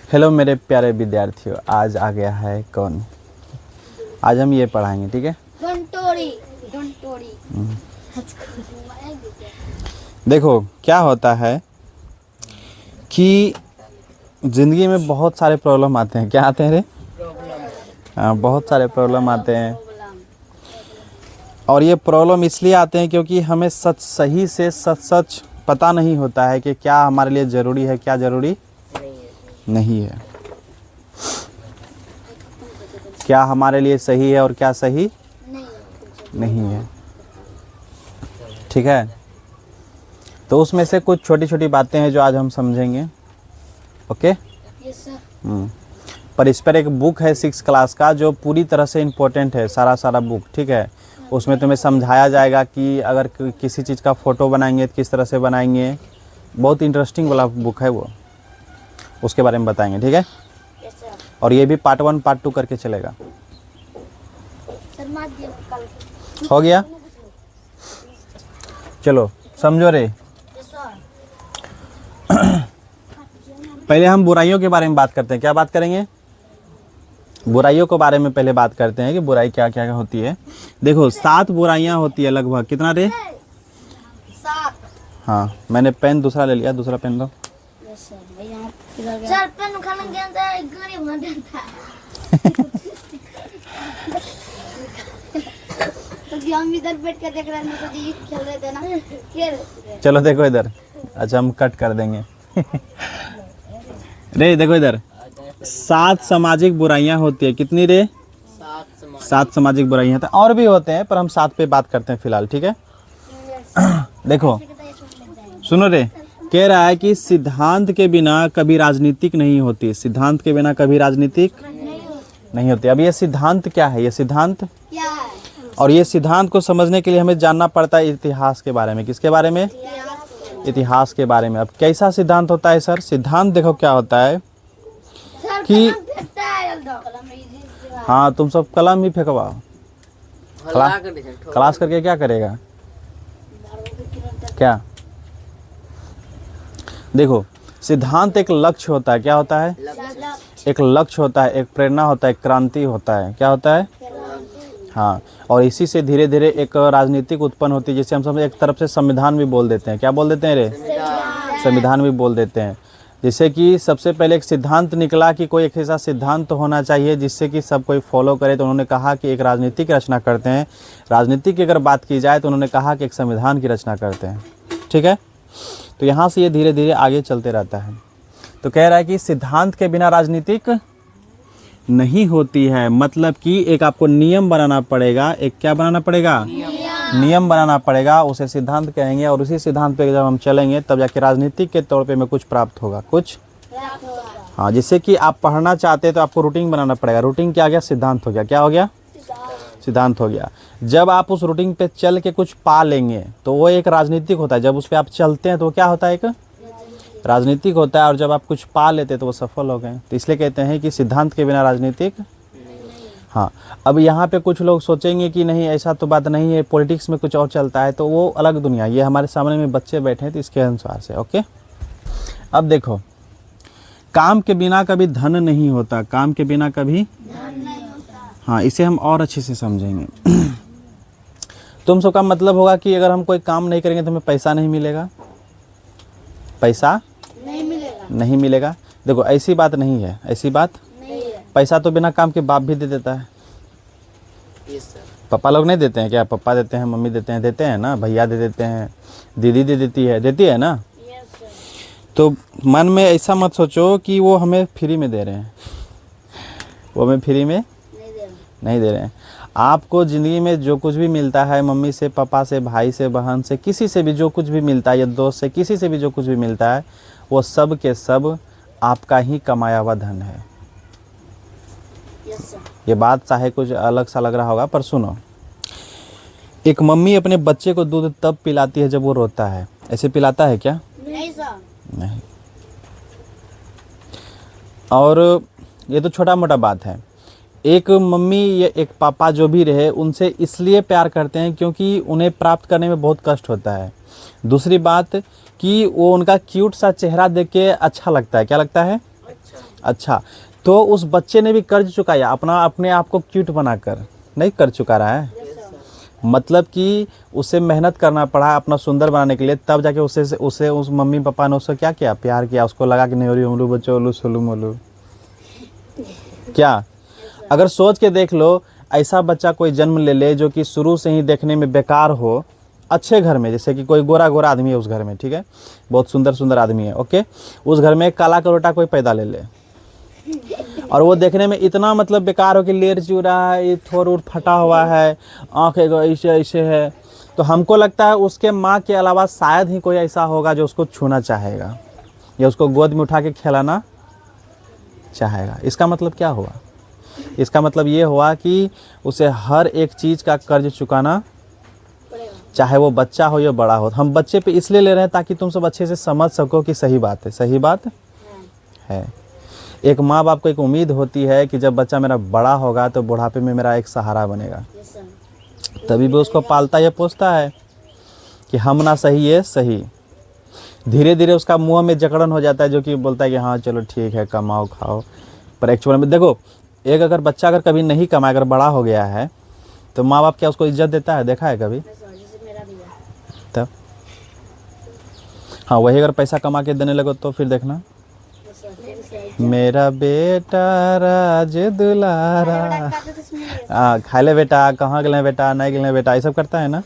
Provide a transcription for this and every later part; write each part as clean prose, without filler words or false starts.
Hello मेरे प्यारे विद्यार्थियों, आज आ गया है कौन। आज हम ये पढ़ाएंगे, ठीक है। देखो क्या होता है कि ज़िंदगी में बहुत सारे प्रॉब्लम आते हैं। क्या आते हैं रे? हाँ, बहुत सारे प्रॉब्लम आते हैं। और ये प्रॉब्लम इसलिए आते हैं क्योंकि हमें सही से सच पता नहीं होता है कि क्या हमारे लिए ज़रूरी है, क्या ज़रूरी नहीं है, क्या हमारे लिए सही है और क्या सही नहीं है। ठीक है, तो उसमें से कुछ छोटी छोटी बातें हैं जो आज हम समझेंगे। ओके। पर इस पर एक बुक है 6 क्लास का जो पूरी तरह से इम्पोर्टेंट है, सारा बुक। ठीक है, उसमें तुम्हें समझाया जाएगा कि अगर किसी चीज़ का फ़ोटो बनाएंगे तो किस तरह से बनाएंगे। बहुत इंटरेस्टिंग वाला बुक है वो, उसके बारे में बताएंगे। ठीक है, और ये भी पार्ट 1 पार्ट 2 करके चलेगा। हो गया? चलो समझो रे। पहले हम बुराइयों के बारे में बात करते हैं। क्या बात करेंगे? बुराइयों के बारे में पहले बात करते हैं कि बुराई क्या क्या होती है। देखो 7 बुराइयां होती है लगभग। कितना रे? 7। हाँ, मैंने पेन दूसरा ले लिया, दूसरा पेन दो। हम इधर बैठ कर देख रहे हैं, तो जी खेल रहे थे ना। चलो देखो इधर। अच्छा, हम कट कर देंगे। रे देखो इधर, 7 सामाजिक बुराइयां होती है। कितनी रे? 7 सामाजिक बुराइयां। और भी होते हैं पर हम 7 पे बात करते हैं फिलहाल। ठीक है, देखो सुनो रे। कह रहा है कि सिद्धांत के बिना कभी राजनीतिक नहीं होती। सिद्धांत के बिना कभी राजनीतिक नहीं होती। अब ये सिद्धांत क्या है? ये सिद्धांत क्या है? और ये सिद्धांत को समझने के लिए हमें जानना पड़ता है इतिहास के बारे में। किसके बारे में? इतिहास के बारे में। अब कैसा सिद्धांत होता है सर? सिद्धांत देखो क्या होता है कि हाँ, तुम सब कलम ही फेंकवाओ। क्लास करके क्या करेगा? क्या? देखो सिद्धांत एक लक्ष्य होता है। क्या होता है? एक लक्ष्य होता है, एक प्रेरणा होता है, एक क्रांति होता है। क्या होता है? हाँ, और इसी से धीरे धीरे एक राजनीतिक उत्पन्न होती है, जिसे हम सब एक तरफ से संविधान भी बोल देते हैं। क्या बोल देते हैं रे? संविधान भी बोल देते हैं। जैसे कि सबसे पहले एक सिद्धांत निकला कि कोई एक ऐसा सिद्धांत होना चाहिए जिससे कि सब कोई फॉलो करे, तो उन्होंने कहा कि एक राजनीतिक रचना करते हैं। राजनीति की अगर बात की जाए तो उन्होंने कहा कि एक संविधान की रचना करते हैं। ठीक है, तो यहाँ से ये धीरे धीरे आगे चलते रहता है। तो कह रहा है कि सिद्धांत के बिना राजनीतिक नहीं होती है। मतलब कि एक आपको नियम बनाना पड़ेगा। एक क्या बनाना पड़ेगा? नियम बनाना पड़ेगा, उसे सिद्धांत कहेंगे। और उसी सिद्धांत पे जब हम चलेंगे तब जाके राजनीतिक के तौर पे हमें कुछ प्राप्त होगा। कुछ हाँ, जैसे कि आप पढ़ना चाहते हैं तो आपको रूटीन बनाना पड़ेगा। रूटीन क्या गया? सिद्धांत हो गया। क्या हो गया? सिद्धांत हो गया। जब आप उस रूटीन पे चल के कुछ पा लेंगे तो वो एक राजनीतिक होता है। जब उस पर आप चलते हैं तो वो क्या होता है? एक राजनीतिक होता है। और जब आप कुछ पा लेते तो वो सफल हो गए। तो इसलिए कहते हैं कि सिद्धांत के बिना राजनीतिक। हाँ, अब यहाँ पे कुछ लोग सोचेंगे कि नहीं, ऐसा तो बात नहीं है, पॉलिटिक्स में कुछ और चलता है, तो वो अलग दुनिया। ये हमारे सामने में बच्चे बैठे हैं तो इसके अनुसार से। ओके, अब देखो, काम के बिना कभी धन नहीं होता। काम के बिना कभी हाँ, इसे हम और अच्छे से समझेंगे। तुम सबका मतलब होगा कि अगर हम कोई काम नहीं करेंगे तो हमें पैसा नहीं मिलेगा। पैसा नहीं मिलेगा। देखो ऐसी बात नहीं है, ऐसी बात नहीं है। पैसा तो बिना काम के बाप भी दे देता है। पापा लोग नहीं देते हैं क्या? पापा देते हैं, मम्मी देते हैं ना, भैया दे देते हैं, दीदी दे देती है ना। तो मन में ऐसा मत सोचो कि वो हमें फ्री में दे रहे हैं। वो हमें फ्री में नहीं दे रहे हैं। आपको ज़िंदगी में जो कुछ भी मिलता है, मम्मी से, पापा से, भाई से, बहन से, किसी से भी जो कुछ भी मिलता है, या दोस्त से, किसी से भी जो कुछ भी मिलता है, वो सब के सब आपका ही कमाया हुआ धन है। ये बात चाहे कुछ अलग सा लग रहा होगा पर सुनो, एक मम्मी अपने बच्चे को दूध तब पिलाती है जब वो रोता है। ऐसे पिलाता है क्या? नहीं। और ये तो छोटा मोटा बात है। एक मम्मी या एक पापा जो भी रहे, उनसे इसलिए प्यार करते हैं क्योंकि उन्हें प्राप्त करने में बहुत कष्ट होता है। दूसरी बात कि वो उनका क्यूट सा चेहरा देख के अच्छा लगता है। क्या लगता है? अच्छा, तो उस बच्चे ने भी कर्ज चुकाया अपना, अपने आप को क्यूट बनाकर नहीं कर चुका रहा है। मतलब कि उसे मेहनत करना पड़ा अपना सुंदर बनाने के लिए, तब जाके उसे उस मम्मी पापा ने उसको क्या किया, प्यार किया, उसको लगा कि नहीं उमलू बच्चो उलू सोलू मोलू। क्या अगर सोच के देख लो, ऐसा बच्चा कोई जन्म ले ले जो कि शुरू से ही देखने में बेकार हो, अच्छे घर में, जैसे कि कोई गोरा गोरा आदमी है उस घर में, ठीक है, बहुत सुंदर सुंदर आदमी है, ओके, उस घर में काला करोटा कोई पैदा ले ले और वो देखने में इतना मतलब बेकार हो कि लेर चूरा है, ये थोर उर फटा हुआ है, आँखें ऐसे ऐसे है, तो हमको लगता है उसके माँ के अलावा शायद ही कोई ऐसा होगा जो उसको छूना चाहेगा या उसको गोद में उठा के खिलाना चाहेगा। इसका मतलब क्या हुआ? इसका मतलब ये हुआ कि उसे हर एक चीज़ का कर्ज चुकाना, चाहे वो बच्चा हो या बड़ा हो। हम बच्चे पे इसलिए ले रहे हैं ताकि तुम सब अच्छे से समझ सको कि सही बात है, सही बात है। एक माँ बाप को एक उम्मीद होती है कि जब बच्चा मेरा बड़ा होगा तो बुढ़ापे में मेरा एक सहारा बनेगा, तभी भी उसको पालता या पोसता है कि हम ना सही है सही। धीरे धीरे उसका मुंह में जकड़न हो जाता है, जो कि बोलता है कि हाँ चलो ठीक है कमाओ खाओ, पर एक्चुअल में देखो, एक अगर बच्चा अगर कभी नहीं कमाया, अगर बड़ा हो गया है तो माँ बाप क्या उसको इज्जत देता है? देखा है कभी? तब हाँ, वही अगर पैसा कमा के देने लगो तो फिर देखना, मेरा बेटा राज दुलारा, हाँ खा ले बेटा, कहाँ गए बेटा, नहीं गए बेटा, ये सब करता है ना,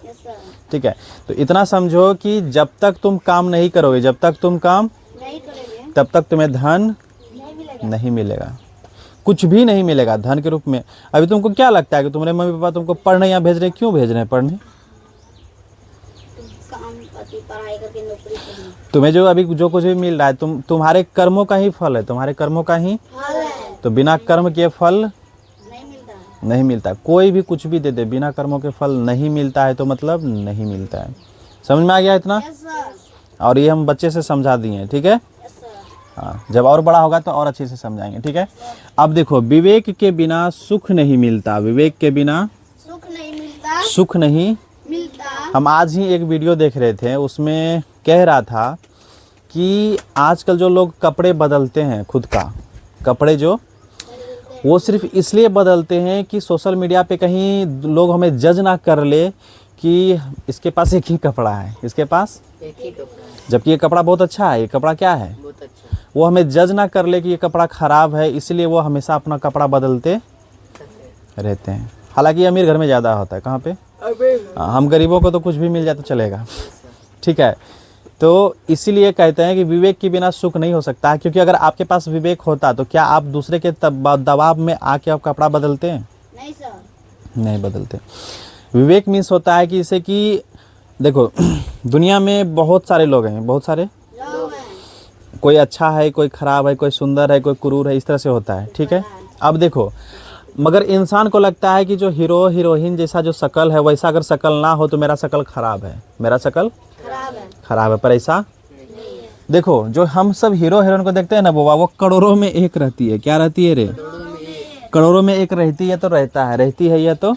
ठीक है। तो इतना समझो कि जब तक तुम काम नहीं करोगे, जब तक तुम काम नहीं करोगे, तब तक तुम्हें धन नहीं मिलेगा, कुछ भी नहीं मिलेगा धन के रूप में। अभी तुमको क्या लगता है कि तुम्हारे मम्मी पापा तुमको पढ़ने यहाँ भेज रहे हैं? क्यों भेज रहे हैं पढ़ने? पढ़ाई करके नौकरी करनी। तुम्हें जो अभी जो कुछ भी मिल रहा है तुम्हारे कर्मों का ही फल है, तुम्हारे कर्मों का ही फल है। तो बिना कर्म के फल नहीं मिलता है। नहीं मिलता। कोई भी कुछ भी दे दे, बिना कर्मों के फल नहीं मिलता है, तो मतलब नहीं मिलता है। समझ में आ गया इतना? Yes sir. और ये हम बच्चे से समझा दिए हैं, ठीक है। Yes sir. हाँ, जब और बड़ा होगा तो और अच्छे से समझाएंगे, ठीक है। अब देखो, विवेक के बिना सुख नहीं मिलता, विवेक के बिना सुख नहीं मिलता, सुख नहीं मिलता। हम आज ही एक वीडियो देख रहे थे, उसमें कह रहा था कि आजकल जो लोग कपड़े बदलते हैं, खुद का कपड़े जो, वो सिर्फ इसलिए बदलते हैं कि सोशल मीडिया पे कहीं लोग हमें जज ना कर ले कि इसके पास एक ही कपड़ा है, इसके पास एक ही कपड़ा है, जबकि ये कपड़ा बहुत अच्छा है, ये कपड़ा क्या है, बहुत अच्छा वो हमें जज ना कर ले कि ये कपड़ा ख़राब है, इसलिए वो हमेशा अपना कपड़ा बदलते रहते हैं। हालांकि अमीर घर में ज़्यादा होता है, कहाँ पे? हम गरीबों को तो कुछ भी मिल जाए तो चलेगा, ठीक है। तो इसीलिए कहते हैं कि विवेक के बिना सुख नहीं हो सकता है, क्योंकि अगर आपके पास विवेक होता तो क्या आप दूसरे के दबाव में आके आप कपड़ा बदलते हैं? नहीं सर। नहीं बदलते। विवेक मीन्स होता है कि जैसे कि देखो, दुनिया में बहुत सारे लोग हैं, बहुत सारे लोग हैं। कोई अच्छा है, कोई ख़राब है, कोई सुंदर है, कोई क्रूर है, इस तरह से होता है, ठीक है। अब देखो, मगर इंसान को लगता है कि जो हीरो हीरोइन जैसा जो शक्ल है, वैसा अगर शक्ल ना हो तो मेरा शक्ल ख़राब है, मेरा शक्ल खराब है। पर ऐसा देखो, जो हम सब हीरो हीरोइन को देखते हैं ना बाबा, वो करोड़ों में एक रहती है। क्या रहती है रे? करोड़ों में एक रहती है तो रहता है, रहती है या तो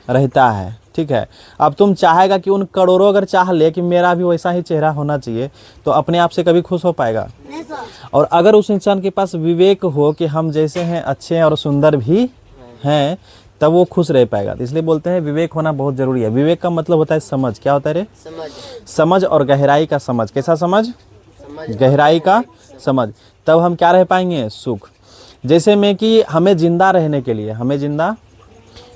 रहता है, ठीक है। अब तुम चाहेगा कि उन करोड़ों अगर चाह ले कि मेरा भी वैसा ही चेहरा होना चाहिए, तो अपने आप से कभी खुश हो पाएगा? नहीं सर। और अगर उस इंसान के पास विवेक हो कि हम जैसे हैं अच्छे हैं और सुंदर भी हैं, तब वो खुश रह पाएगा। तो इसलिए बोलते हैं विवेक होना बहुत ज़रूरी है। विवेक का मतलब होता है समझ। क्या होता है रे? समझ, समझ और गहराई का समझ। कैसा समझ? समझ, गहराई का समझ। तब हम क्या रह पाएंगे? सुख। जैसे में कि हमें ज़िंदा रहने के लिए, हमें ज़िंदा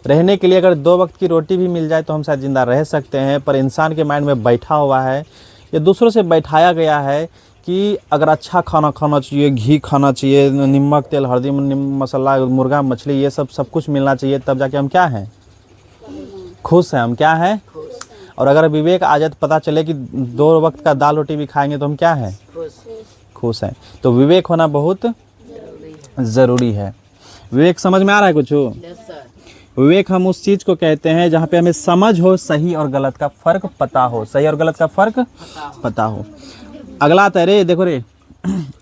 रहने के लिए अगर 2 वक्त की रोटी भी मिल जाए तो हम शायद ज़िंदा रह सकते हैं, पर इंसान के माइंड में बैठा हुआ है या दूसरों से बैठाया गया है कि अगर अच्छा खाना खाना चाहिए, घी खाना चाहिए, नमक तेल हल्दी मसाला मुर्गा मछली ये सब कुछ मिलना चाहिए, तब जाके हम क्या हैं? खुश हैं। हम क्या हैं? और अगर विवेक आ जाए तो पता चले कि 2 वक्त का दाल रोटी भी खाएंगे तो हम क्या हैं? खुश हैं। तो विवेक होना बहुत ज़रूरी है। विवेक समझ में आ रहा है कुछ? Yes sir. विवेक हम उस चीज़ को कहते हैं जहाँ पे हमें समझ हो, सही और गलत का फ़र्क पता हो, सही और गलत का फ़र्क पता हो। अगला आता है रे, देखो रे,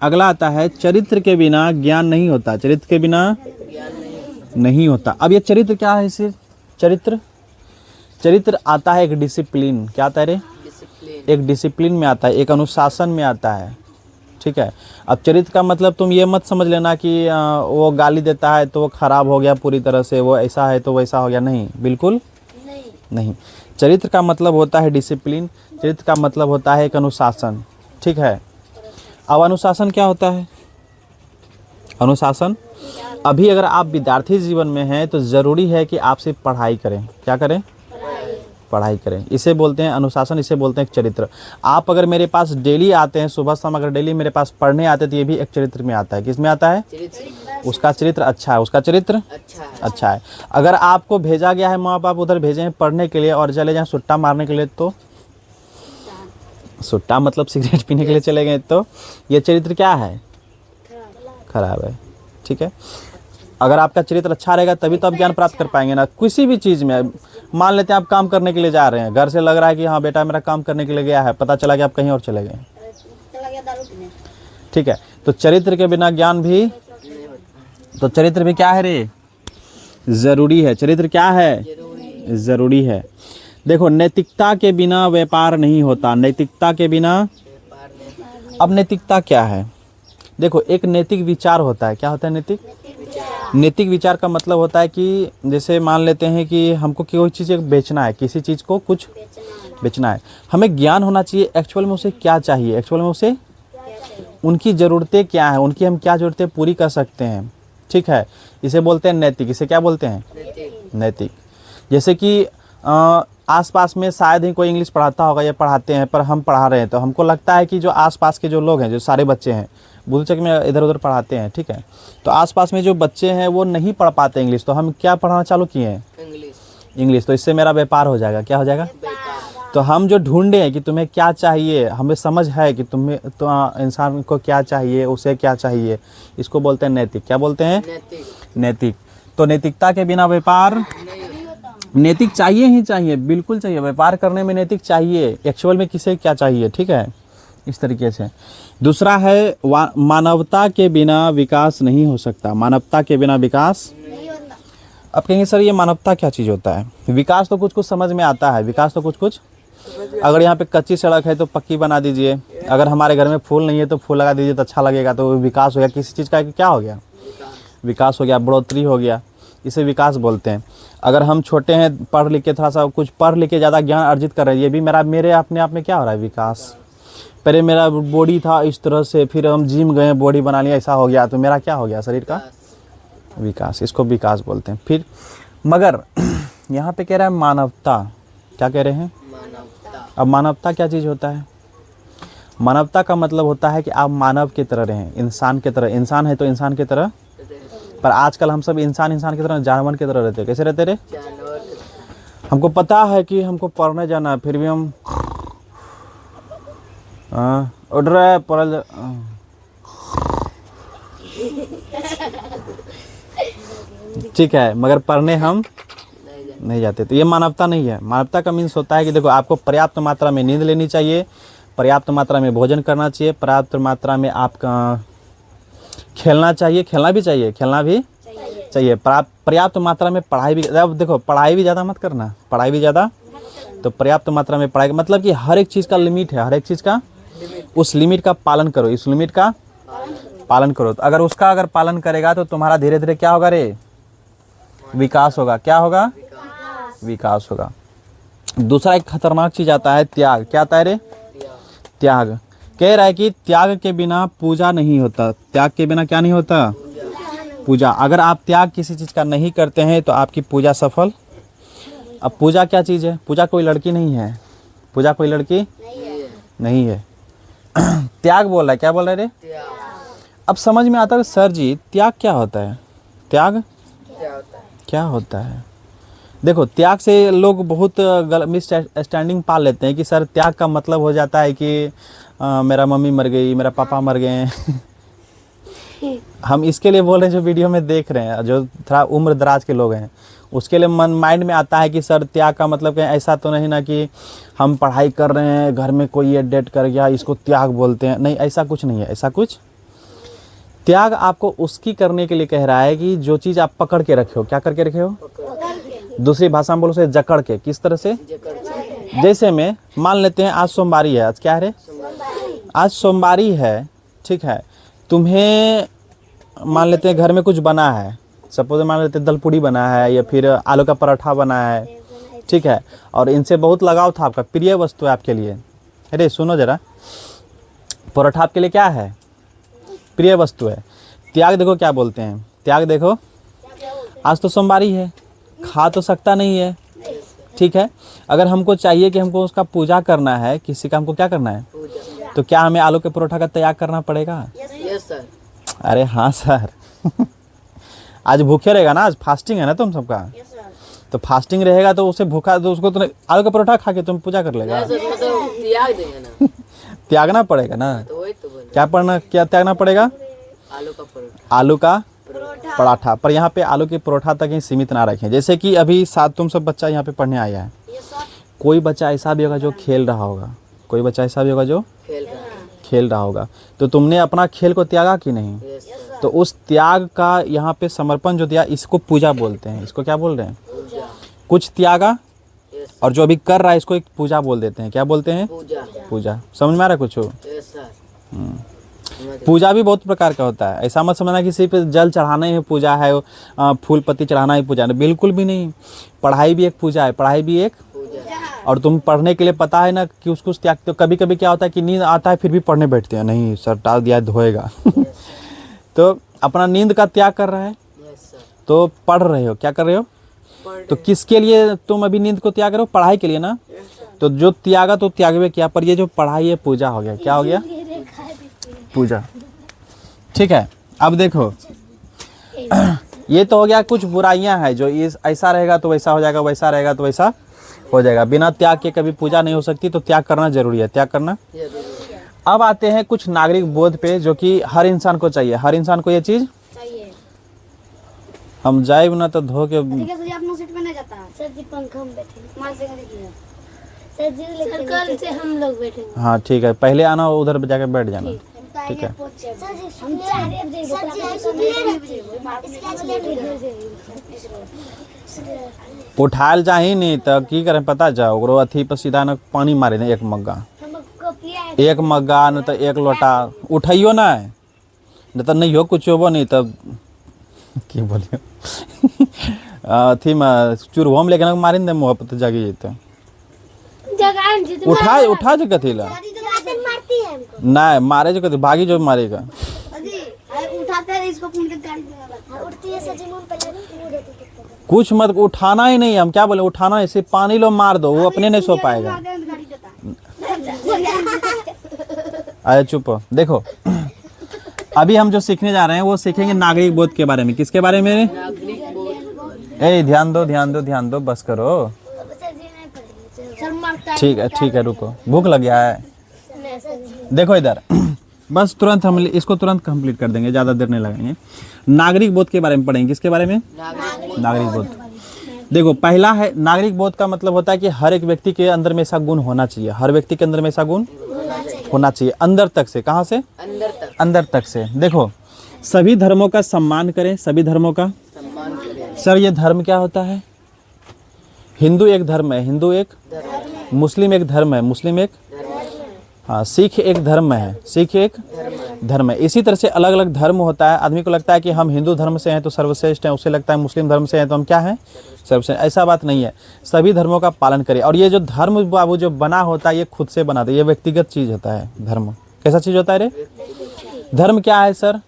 अगला आता है चरित्र के बिना ज्ञान नहीं होता। चरित्र के बिना नहीं होता। अब ये चरित्र क्या है? सिर्फ चरित्र आता है एक डिसिप्लिन। क्या आता है रे? डिसिप्लिन, एक डिसिप्लिन में आता है, एक अनुशासन में आता है, ठीक है। अब चरित्र का मतलब तुम ये मत समझ लेना कि वो गाली देता है तो वो खराब हो गया पूरी तरह से, वो ऐसा है तो वैसा हो गया, नहीं, बिल्कुल नहीं। चरित्र का मतलब होता है डिसिप्लिन, चरित्र का मतलब होता है एक अनुशासन, ठीक है। अब अनुशासन क्या होता है? अनुशासन, अभी अगर आप विद्यार्थी जीवन में हैं तो ज़रूरी है कि आप सिर्फ पढ़ाई करें। क्या करें? पढ़ाई करें। इसे बोलते हैं अनुशासन, इसे बोलते हैं एक चरित्र। आप अगर मेरे पास डेली आते हैं, सुबह शाम अगर डेली मेरे पास पढ़ने आते हैं तो ये भी एक चरित्र में आता है। किस में आता है? उसका चरित्र अच्छा है, उसका चरित्र अच्छा है। अगर आपको भेजा गया है, माँ बाप उधर भेजे हैं पढ़ने के लिए और चले जाएं सुट्टा मारने के लिए, तो सुट्टा मतलब सिगरेट पीने के लिए चले गए, तो ये चरित्र क्या है? खराब है, ठीक है। अगर आपका चरित्र अच्छा रहेगा तभी तो आप ज्ञान प्राप्त कर पाएंगे ना। किसी भी चीज़ में, मान लेते हैं आप काम करने के लिए जा रहे हैं, घर से लग रहा है कि हाँ बेटा मेरा काम करने के लिए गया है, पता चला कि आप कहीं और चले गए, ठीक है। तो चरित्र के बिना ज्ञान भी, तो चरित्र भी क्या है रे? ज़रूरी है। चरित्र क्या है? ज़रूरी है। देखो, नैतिकता के बिना व्यापार नहीं होता, नैतिकता के बिना। अब नैतिकता क्या है? देखो, एक नैतिक विचार होता है। क्या होता है नैतिक? नैतिक विचार का मतलब होता है कि जैसे मान लेते हैं कि हमको कोई चीज़ बेचना है, किसी चीज़ को कुछ बेचना है, हमें ज्ञान होना चाहिए एक्चुअल में उसे क्या चाहिए, एक्चुअल में उसे उनकी ज़रूरतें क्या हैं, उनकी हम क्या ज़रूरतें पूरी कर सकते हैं, ठीक है। इसे बोलते हैं नैतिक। इसे क्या बोलते हैं? नैतिक। जैसे कि आसपास में शायद ही कोई इंग्लिश पढ़ाता होगा या पढ़ाते हैं, पर हम पढ़ा रहे हैं तो हमको लगता है कि जो आसपास के जो लोग हैं, जो सारे बच्चे हैं, बुलचक में इधर उधर पढ़ाते हैं, ठीक है। तो आसपास में जो बच्चे हैं वो नहीं पढ़ पाते इंग्लिश, तो हम क्या पढ़ाना चालू किए हैं? इंग्लिश। तो इससे मेरा व्यापार हो जाएगा। क्या हो जाएगा? तो हम जो ढूंढे हैं कि तुम्हें क्या चाहिए, हमें समझ है कि तुम्हें तो इंसान को क्या चाहिए, उसे क्या चाहिए, इसको बोलते हैं नैतिक। क्या बोलते हैं? नैतिक। तो नैतिकता के बिना व्यापार, नैतिक चाहिए ही चाहिए, बिल्कुल चाहिए। व्यापार करने में नैतिक चाहिए, एक्चुअल में किसे क्या चाहिए, ठीक है, इस तरीके से। दूसरा है मानवता के बिना विकास नहीं हो सकता। मानवता के बिना विकास नहीं होता। अब कहेंगे सर ये मानवता क्या चीज़ होता है? विकास तो कुछ कुछ समझ में आता है, विकास तो कुछ कुछ, अगर यहाँ पे कच्ची सड़क है तो पक्की बना दीजिए, अगर हमारे घर में फूल नहीं है तो फूल लगा दीजिए तो अच्छा लगेगा, तो विकास हो गया। किसी चीज़ का क्या हो गया? विकास हो गया, बढ़ोतरी हो गया, इसे विकास बोलते हैं। अगर हम छोटे हैं, पढ़ लिख के थोड़ा सा कुछ पढ़ लिख के ज़्यादा ज्ञान अर्जित कर रहे हैं, ये भी मेरे अपने आप में क्या हो रहा है? विकास। पहले मेरा बॉडी था इस तरह से, फिर हम जिम गए, बॉडी बना लिया, ऐसा हो गया, तो मेरा क्या हो गया? शरीर का विकास। इसको विकास बोलते हैं। फिर मगर यहाँ पे कह रहा है मानवता। क्या कह रहे हैं? मानवता। अब मानवता क्या चीज़ होता है? मानवता का मतलब होता है कि आप मानव की तरह रहें, इंसान की तरह। इंसान है तो इंसान की तरह, पर आजकल हम सब इंसान की तरह, जानवर की तरह रहते हैं। कैसे रहते रहे? हमको पता है कि हमको पढ़ने जाना है, फिर भी हम उड़ रहे पढ़, ठीक है, मगर पढ़ने हम नहीं जाते। तो ये मानवता नहीं है। मानवता का मीन्स होता है कि देखो, आपको पर्याप्त मात्रा में नींद लेनी चाहिए, पर्याप्त मात्रा में भोजन करना चाहिए, पर्याप्त मात्रा में आपका खेलना चाहिए, खेलना भी चाहिए पर्याप्त मात्रा में पढ़ाई भी। अब देखो, पढ़ाई भी ज़्यादा मत करना, पढ़ाई भी ज़्यादा, तो पर्याप्त मात्रा में पढ़ाई, मतलब कि हर एक चीज़ का लिमिट है, हर एक चीज़ का उस लिमिट का पालन करो, इस लिमिट का पालन करो। तो अगर उसका पालन करेगा तो तुम्हारा धीरे धीरे क्या होगा रे? विकास होगा। क्या होगा? विकास होगा। दूसरा एक खतरनाक चीज़ आता है, त्याग। क्या आता है रे? त्याग। कह रहा है कि त्याग के बिना पूजा नहीं होता। त्याग के बिना क्या नहीं होता? पूजा। अगर आप त्याग किसी चीज़ का नहीं करते हैं तो आपकी पूजा सफल। अब पूजा क्या चीज़ है? पूजा कोई लड़की नहीं है, पूजा कोई लड़की नहीं है। त्याग बोल रहा है। क्या बोल रहा है रे? अब समझ में आता है सर जी त्याग क्या होता है? त्याग क्या होता है? देखो, त्याग से लोग बहुत मिसअंडरस्टैंडिंग पाल लेते हैं कि सर त्याग का मतलब हो जाता है कि मेरा मम्मी मर गई, मेरा पापा मर गए। हम इसके लिए बोल रहे हैं, जो वीडियो में देख रहे हैं, जो थोड़ा उम्र दराज के लोग हैं, उसके लिए माइंड में आता है कि सर त्याग का मतलब कहीं ऐसा तो नहीं ना कि हम पढ़ाई कर रहे हैं, घर में कोई ये डेट कर गया, इसको त्याग बोलते हैं। नहीं, ऐसा कुछ नहीं है, ऐसा कुछ। त्याग आपको उसकी करने के लिए कह रहा है कि जो चीज़ आप पकड़ के रखे हो। क्या करके रखे हो? दूसरी भाषा में बोलो उसे जकड़ के। किस तरह से? जैसे में मान लेते हैं आज सोमवारी है, आज क्या है? आज सोमवारी है, ठीक है, तुम्हें मान लेते हैं घर में कुछ बना है, सपोज मान लेते हैं दल पूड़ी बना है या फिर आलू का पराठा बना है, ठीक है, और इनसे बहुत लगाव था, आपका प्रिय वस्तु है आपके लिए। अरे सुनो जरा, पराठा आपके लिए क्या है? प्रिय वस्तु है। त्याग देखो क्या बोलते हैं, त्याग देखो, आज तो सोमवारी है, खा तो सकता नहीं है, ठीक है, अगर हमको चाहिए कि हमको उसका पूजा करना है, किसी का हमको क्या करना है, तो क्या हमें आलू के परोठा का त्याग करना पड़ेगा? Yes sir. अरे हाँ सर आज भूखे रहेगा ना, आज फास्टिंग है ना तुम सबका, तो फास्टिंग रहेगा तो उसे भूखा, तो उसको तो आलू का परोठा खा के तुम पूजा कर लेगा? मतलब त्याग देंगे ना। त्यागना पड़ेगा ना। तो वही तो बोल क्या त्यागना पड़ेगा? आलू का परोठा। आलू का पराठा। पर यहाँ पे आलू के परोठा तक ही सीमित ना रखें। जैसे कि अभी साथ तुम सब बच्चा यहाँ पे पढ़ने आया है, कोई बच्चा ऐसा भी होगा जो खेल रहा होगा, कोई बच्चा ऐसा भी होगा जो खेल रहा होगा, तो तुमने अपना खेल को त्यागा कि नहीं? Yes sir. तो उस त्याग का यहाँ पे समर्पण जो दिया, इसको पूजा बोलते हैं। इसको क्या बोल रहे हैं? पूजा। कुछ त्यागा, यस और जो अभी कर रहा है इसको एक पूजा बोल देते हैं। क्या बोलते हैं? पूजा। पूजा। समझ में आ रहा है कुछ? Yes sir. पूजा भी बहुत प्रकार का होता है। ऐसा मत समझना कि सिर्फ जल चढ़ाना ही पूजा है, फूल पत्ती चढ़ाना ही पूजा है, बिल्कुल भी नहीं। पढ़ाई भी एक पूजा है, पढ़ाई भी एक पूजा। और तुम पढ़ने के लिए पता है ना कि उसको त्याग, तो कभी कभी क्या होता है कि नींद आता है फिर भी पढ़ने बैठते हैं, नहीं सर टाल दिया धोएगा तो अपना नींद का त्याग कर रहा है, यस सर। तो पढ़ रहे हो, क्या कर रहे हो? तो किसके लिए तुम अभी नींद को त्याग रहे हो? पढ़ाई के लिए ना। तो जो त्यागा तो त्यागवे किया, पर ये जो पढ़ाई है पूजा हो गया। क्या हो गया? पूजा। ठीक है, अब देखो ये तो हो गया कुछ बुराइयां हैं जो इस ऐसा रहेगा तो वैसा हो जाएगा, वैसा रहेगा तो वैसा हो जाएगा। बिना त्याग के कभी पूजा नहीं हो सकती, तो त्याग करना जरूरी है, त्याग करना। अब आते हैं कुछ नागरिक बोध पे जो कि हर इंसान को चाहिए। हर इंसान को ये चीज चाहिए। हम जाए ना तो धो के ठीक है सर जी, अपना सीट पे नहीं जाता है सर जी, पंखा में बैठे मार देगा देखिए सर जी, लेकिन कल से हम लोग बैठेंगे। हाँ ठीक है, पहले आना उधर जाके बैठ जाना, ठीक है। उठायल जाही नहीं तो की करें पता जाओ, ओकरो अथी पर सीधा न पानी मारे दे, एक मग्गा न तो एक लोटा उठाइयो ना, न तो नहीं हो कुछ होबो नहीं तब की बोलियो अथी में चूरहो में लेकिन मारी दे मुँह पर तो जागी जेते। उठा जो कथी ला नहीं मारे जो कथी भागी जो मारेगा। उठाते हैं इसको फोन के गाड़ी उठती है सर जी, मुंह पे कुछ मत उठाना ही नहीं, हम क्या बोले उठाना, ऐसे पानी लो मार दो, वो अपने नहीं सो पाएगा। अरे चुप हो। देखो अभी हम जो सीखने जा रहे हैं वो सीखेंगे नागरिक बोध के बारे में। किसके बारे में? ए ध्यान दो ध्यान दो ध्यान दो, बस करो। ठीक है रुको, भूख लग गया है। देखो इधर बस तुरंत हम इसको तुरंत कंप्लीट कर देंगे, ज़्यादा देर नहीं लगाएंगे। नागरिक बोध के बारे में पढ़ेंगे। किसके बारे में? नागरिक बोध। देखो पहला है नागरिक बोध का मतलब होता है कि हर एक व्यक्ति के अंदर में ऐसा गुण होना चाहिए। हर व्यक्ति के अंदर में ऐसा गुण होना चाहिए, अंदर तक से। कहाँ से? अंदर तक से। देखो सभी धर्मों का सम्मान करें, सभी धर्मों का सम्मान करें। सर ये धर्म क्या होता है? हिंदू एक धर्म है, हिंदू एक, मुस्लिम एक धर्म है, मुस्लिम एक, हाँ सिख एक धर्म है, सिख एक धर्म है। इसी तरह से अलग अलग धर्म होता है। आदमी को लगता है कि हम हिंदू धर्म से हैं तो सर्वश्रेष्ठ हैं, उसे लगता है मुस्लिम धर्म से हैं तो हम क्या हैं? सर्वश्रेष्ठ। ऐसा बात नहीं है, सभी धर्मों का पालन करें। और ये जो धर्म बाबू जो बना होता है ये खुद से बना दे, ये व्यक्तिगत चीज़ होता है। धर्म कैसा चीज़ होता है रे? धर्म क्या है सर?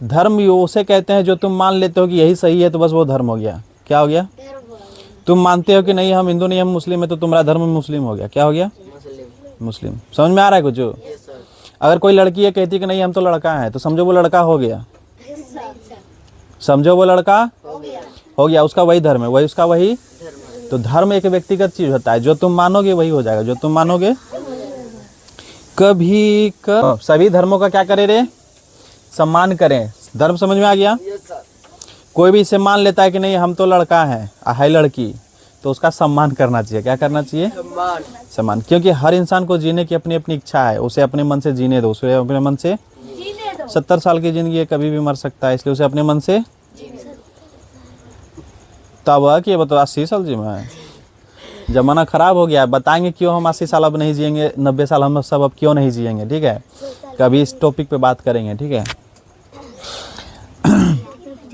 धर्म उसे कहते हैं जो तुम मान लेते हो कि यही सही है तो बस वो धर्म हो गया। क्या हो गया? तुम मानते हो कि नहीं हम हिंदू नहीं हम मुस्लिम है तो तुम्हारा धर्म मुस्लिम हो गया। क्या हो गया? मुस्लिम। समझ में आ रहा है कुछ? अगर कोई लड़की है कहती कि नहीं हम तो लड़का है तो समझो वो लड़का हो गया, समझो वो लड़का हो गया, उसका वही धर्म है, वही उसका वही। तो धर्म एक व्यक्तिगत चीज होता है, जो तुम मानोगे वही हो जाएगा, जो तुम मानोगे। कभी सभी धर्मों का क्या करें रे? सम्मान करें। धर्म समझ में आ गया? कोई भी इसे मान लेता है कि नहीं हम तो लड़का है लड़की, तो उसका सम्मान करना चाहिए। क्या करना चाहिए? सम्मान। क्योंकि हर इंसान को जीने की अपनी अपनी इच्छा है, उसे अपने मन से जीने दो, उसे अपने मन से 70 साल की जिंदगी है, कभी भी मर सकता है, इसलिए उसे अपने मन से। तब कि बताओ 80 साल जी में जमाना खराब हो गया है, बताएंगे क्यों हम 80 साल अब नहीं जिएंगे, 90 साल हम सब अब क्यों नहीं जिएंगे। ठीक है, कभी इस टॉपिक पे बात करेंगे, ठीक है।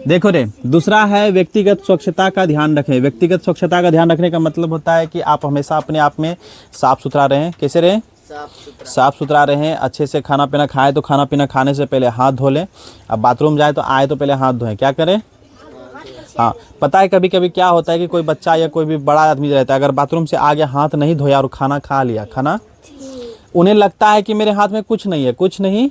देखो रे, दूसरा है व्यक्तिगत स्वच्छता का ध्यान रखें। व्यक्तिगत स्वच्छता का ध्यान रखने का मतलब होता है कि आप हमेशा अपने आप में साफ सुथरा रहें। कैसे रहें? साफ सुथरा रहें। अच्छे से खाना पीना खाएं तो खाना पीना खाने से पहले हाथ धो लें। अब बाथरूम जाए तो आए तो पहले हाथ धोएं। क्या करें? हाँ, पता है कभी कभी क्या होता है कि कोई बच्चा या कोई भी बड़ा आदमी रहता है, अगर बाथरूम से आगे हाथ नहीं धोया और खाना खा लिया, खाना, उन्हें लगता है कि मेरे हाथ में कुछ नहीं है, कुछ नहीं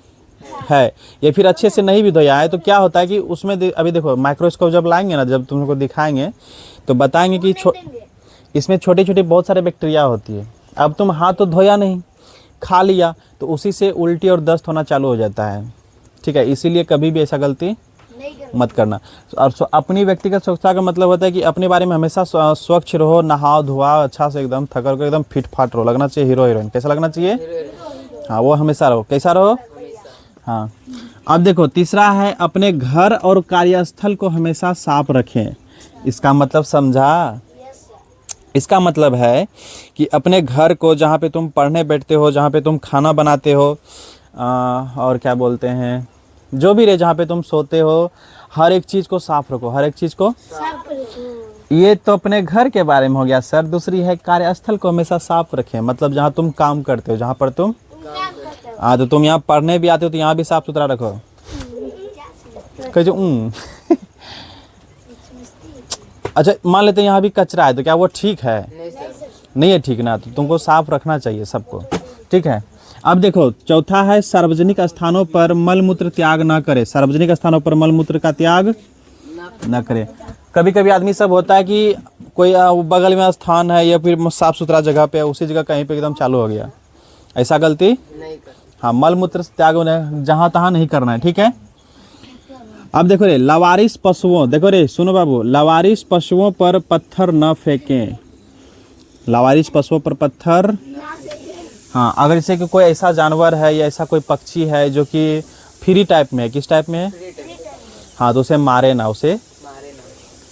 है, या फिर अच्छे से नहीं भी धोया है, तो क्या होता है कि उसमें अभी देखो माइक्रोस्कोप जब लाएंगे ना, जब तुमको दिखाएंगे तो बताएंगे कि इसमें छोटी छोटी बहुत सारे बैक्टीरिया होती है। अब तुम हाथ तो धोया नहीं, खा लिया, तो उसी से उल्टी और दस्त होना चालू हो जाता है, ठीक है। इसीलिए कभी भी ऐसा गलती मत करना। और अपनी व्यक्तिगत स्वच्छता का मतलब होता है कि अपने बारे में हमेशा स्वच्छ रहो, नहाओ धोआ अच्छा से, एकदम थकर को एकदम फिट फाट रहो, लगना चाहिए हीरो हीरोइन। कैसा लगना चाहिए? हाँ, वो हमेशा रहो। कैसा रहो? हाँ। अब देखो, तीसरा है अपने घर और कार्यस्थल को हमेशा साफ रखें। इसका मतलब समझा? इसका मतलब है कि अपने घर को, जहाँ पे तुम पढ़ने बैठते हो, जहाँ पे तुम खाना बनाते हो, और क्या बोलते हैं, जो भी रहे, जहाँ पे तुम सोते हो, हर एक चीज़ को साफ रखो, हर एक चीज़ को साफ रखो। ये तो अपने घर के बारे में हो गया सर। दूसरी है कार्यस्थल को हमेशा साफ रखें, मतलब जहाँ तुम काम करते हो, जहाँ पर तुम, हाँ, तो तुम यहाँ पढ़ने भी आते हो तो यहाँ भी साफ सुथरा रखो। अच्छा, मान लेते हैं यहाँ भी कचरा है, तो क्या वो ठीक है? नहीं है ठीक ना, तो तुमको साफ रखना चाहिए सबको, ठीक है। अब देखो, चौथा है सार्वजनिक स्थानों पर मलमूत्र त्याग ना करें। सार्वजनिक स्थानों पर मलमूत्र का त्याग ना करें। कभी कभी आदमी सब होता है कि कोई बगल में स्थान है या फिर साफ सुथरा जगह पे, उसी जगह कहीं पे एकदम चालू हो गया, ऐसा गलती नहीं कर। हाँ, मलमूत्र त्याग जहाँ तहाँ नहीं करना है, ठीक है। अब देखो रे, लावारिस पशुओं, देखो रे सुनो बाबू, लावारिस पशुओं पर पत्थर न फेंकें। लावारिस पशुओं पर पत्थर, हाँ, अगर जैसे कि कोई ऐसा जानवर है या ऐसा कोई पक्षी है जो कि फ्री टाइप में है, किस टाइप में है, हाँ, तो उसे मारे ना, उसे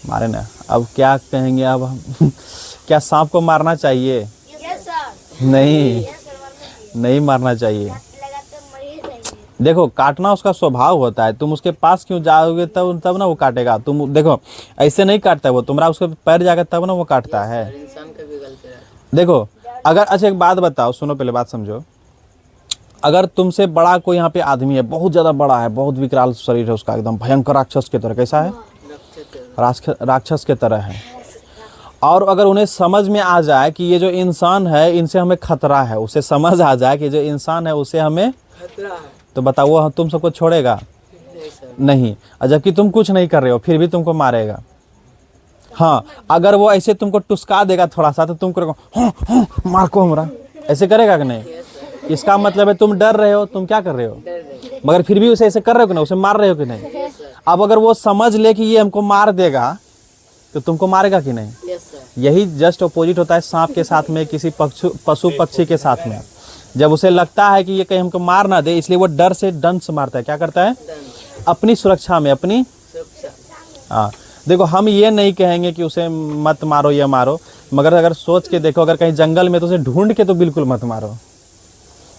मारे ना। अब क्या कहेंगे अब हम क्या सांप को मारना चाहिए? नहीं, नहीं मारना चाहिए। देखो, काटना उसका स्वभाव होता है, तुम उसके पास क्यों जाओगे तब ना वो काटेगा। तुम देखो, ऐसे नहीं काटता है वो, तुम्हारा उसके पैर जाकर तब ना वो काटता है। देखो, अगर, अच्छा एक बात बताओ, सुनो पहले बात समझो। अगर तुमसे बड़ा कोई यहाँ पे आदमी है, बहुत ज़्यादा बड़ा है, बहुत विकराल शरीर है उसका, एकदम भयंकर राक्षस की तरह, कैसा है? राक्षस के तरह है, और अगर उन्हें समझ में आ जाए कि ये जो इंसान है इनसे हमें खतरा है, उसे समझ आ जाए कि जो इंसान है उसे हमें खतरा है, तो बताओ वो तुम सबको छोड़ेगा? नहीं। और जबकि तुम कुछ नहीं कर रहे हो फिर भी तुमको मारेगा। हाँ, अगर वो ऐसे तुमको टुसका देगा थोड़ा सा, तो तुम करोगे हाँ हाँ मार को हमरा, ऐसे करेगा कि नहीं? इसका मतलब है तुम डर रहे हो, तुम क्या कर रहे हो, मगर फिर भी उसे ऐसे कर रहे हो कि नहीं, उसे मार रहे हो कि नहीं? अब अगर वो समझ ले कि ये हमको मार देगा तो तुमको मारेगा कि नहीं? यही जस्ट अपोजिट होता है सांप के साथ में, किसी पशु पक्षी के साथ में। जब उसे लगता है कि ये कहीं हमको मार ना दे, इसलिए वो डर से डंस मारता है। क्या करता है? अपनी सुरक्षा में, अपनी, हाँ। देखो, हम ये नहीं कहेंगे कि उसे मत मारो या मारो, मगर अगर सोच के देखो, अगर कहीं जंगल में तो उसे ढूंढ के तो बिल्कुल मत मारो।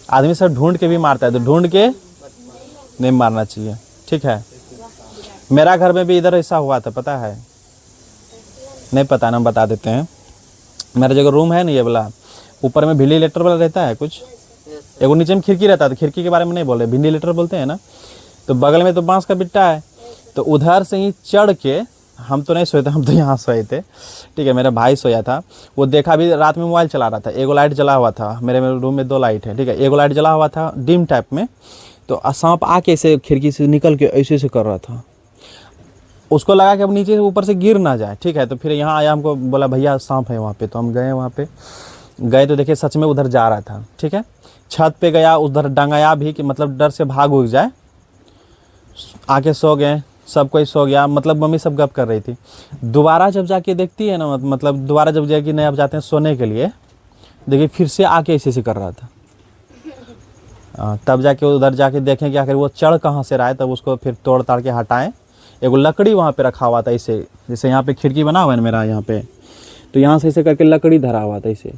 आदमी सब ढूंढ के भी मारता है, तो ढूंढ के नहीं मारना चाहिए, ठीक है। मेरा घर में भी इधर ऐसा हुआ था, पता है? नहीं पता ना, हम बता देते हैं। मेरा जो रूम है ना, ये वाला, ऊपर में वेंटिलेटर वाला रहता है कुछ, एक नीचे में खिड़की रहता है, तो खिड़की के बारे में नहीं बोल रहे, वेंटिलेटर बोलते हैं ना, तो बगल में तो बांस का बिट्टा है, तो उधर से ही चढ़ के, हम तो नहीं सोए थे, हम तो यहाँ सोए थे, ठीक है। मेरा भाई सोया था, वो देखा भी, रात में मोबाइल चला रहा था, एगो लाइट जला हुआ था, मेरे रूम में 2 लाइट है, ठीक है, एगो लाइट जला हुआ था डिम टाइप में, तो सांप आके ऐसे खिड़की से निकल के ऐसे से कर रहा था। उसको लगा कि अब नीचे से ऊपर से गिर ना जाए, ठीक है, तो फिर यहाँ आया, हमको बोला भैया सांप है वहाँ पे, तो हम गए, वहाँ पे गए तो देखे सच में उधर जा रहा था, ठीक है। छत पे गया, उधर डंगाया भी कि मतलब डर से भाग उग जाए, आके सो गए, सब कोई सो गया, मतलब मम्मी सब गप कर रही थी। दोबारा जब जाके देखती है ना, मतलब दोबारा जब जाके नहीं, अब जाते हैं सोने के लिए, देखिए फिर से आके ऐसे कर रहा था। तब जाके उधर जाके देखें कि आखिर वो चढ़ कहाँ से रहा है, तब उसको फिर तोड़ ताड़ के हटाएं। एगो लकड़ी वहाँ पे रखा हुआ था, इसे जैसे यहाँ पे खिड़की बना हुआ है ना मेरा यहाँ पे, तो यहाँ से ऐसे करके लकड़ी धरा हुआ था इसे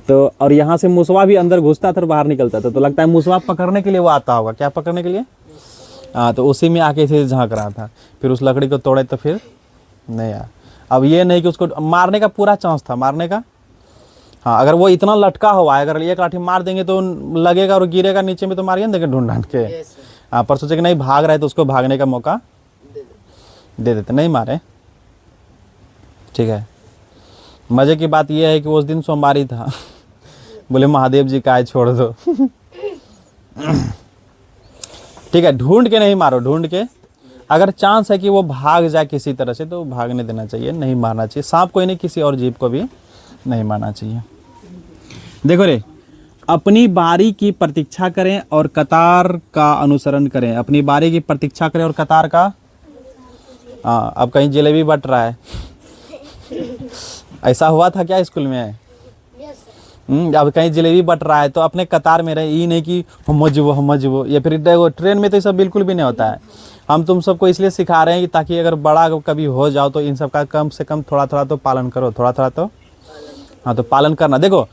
तो और यहाँ से मूसवा भी अंदर घुसता था और बाहर निकलता था, तो लगता है मूसवा पकड़ने के लिए वो आता होगा। क्या पकड़ने के लिए? हाँ, तो उसी में आके इसे झांक रहा था। फिर उस लकड़ी को तोड़े तो फिर नहीं आया। अब ये नहीं कि उसको मारने का पूरा चांस था, मारने का। हाँ, अगर वो इतना लटका हुआ है, अगर एक लाठी मार देंगे तो लगेगा और गिरेगा नीचे में, तो मारिए ना, देंगे ढूंढ ढांड के। Yes sir. हाँ, पर सोचे कि नहीं भाग रहा है तो उसको भागने का मौका दे देते, नहीं मारे। ठीक है। मजे की बात यह है कि उस दिन सोमवारी था। बोले महादेव जी का छोड़ दो। ठीक है, ढूंढ के नहीं मारो, ढूंढ के। अगर चांस है कि वो भाग जाए किसी तरह से तो भागने देना चाहिए, नहीं मारना चाहिए। सांप को ही नहीं, किसी और जीव को भी नहीं मारना चाहिए। देखो रे, अपनी बारी की प्रतीक्षा करें और कतार का अनुसरण करें। अपनी बारी की प्रतीक्षा करें और कतार का। हाँ, अब कहीं जलेबी बट रहा है। ऐसा हुआ था क्या स्कूल में? अब कहीं जलेबी बट रहा है तो अपने कतार में रहे, ये नहीं कि हम जबो। या फिर ट्रेन में तो ये सब बिल्कुल भी नहीं होता है। हम तुम सबको इसलिए सिखा रहे हैं कि ताकि अगर बड़ा कभी हो जाओ तो इन सब का कम से कम थोड़ा थोड़ा तो पालन करो, थोड़ा थोड़ा तो। हाँ, तो पालन करना। देखो,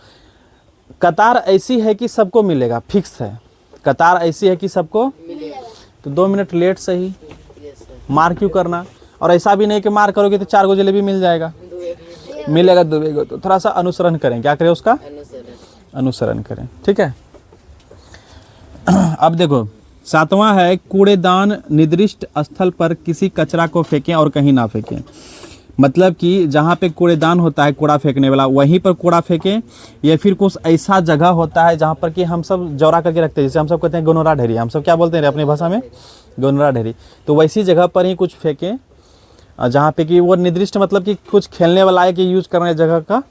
कतार ऐसी है कि सबको मिलेगा, फिक्स है। कतार ऐसी है कि सबको तो 2 मिनट लेट सही, यस सर। मार क्यों करना? और ऐसा भी नहीं कि मार करोगे तो 4 गो जलेबी मिल जाएगा, मिलेगा दुबेगा। तो थोड़ा सा अनुसरण करें। क्या करें? उसका अनुसरण करें। ठीक है। अब देखो, 7वां है कूड़ेदान निर्दिष्ट स्थल पर किसी कचरा को फेंकें और कहीं ना फेंकें। मतलब कि जहाँ पे कूड़ेदान होता है, कूड़ा फेंकने वाला, वहीं पर कूड़ा फेंकें। या फिर कुछ ऐसा जगह होता है जहाँ पर कि हम सब जौरा करके रखते हैं, जैसे हम सब कहते हैं गोनोरा ढेरी। हम सब क्या बोलते हैं अपनी भाषा में? गोनोरा ढेरी। तो वैसी जगह पर ही कुछ फेंकें जहाँ पे कि वो निर्दिष्ट, मतलब कि कुछ खेलने वाला है कि यूज करने जगह का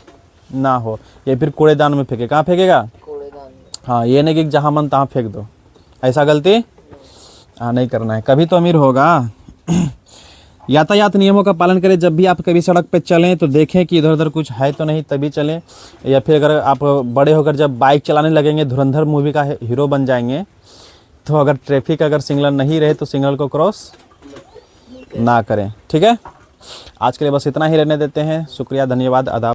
ना हो। या फिर कूड़ेदान में फेंके। कहाँ फेंकेगा? कूड़ेदान। हाँ, ये नहीं कि जहाँ मन तहाँ फेंक दो, ऐसा गलती हाँ नहीं करना है, कभी तो अमीर होगा। यातायात नियमों का पालन करें। जब भी आप कभी सड़क पे चलें तो देखें कि इधर उधर कुछ है तो नहीं, तभी चलें। या फिर अगर आप बड़े होकर जब बाइक चलाने लगेंगे, धुरंधर मूवी का हीरो बन जाएंगे, तो अगर ट्रैफिक अगर सिग्नल नहीं रहे तो सिग्नल को क्रॉस ना करें। ठीक है, आज के लिए बस इतना ही रहने देते हैं। शुक्रिया, धन्यवाद, आदाब।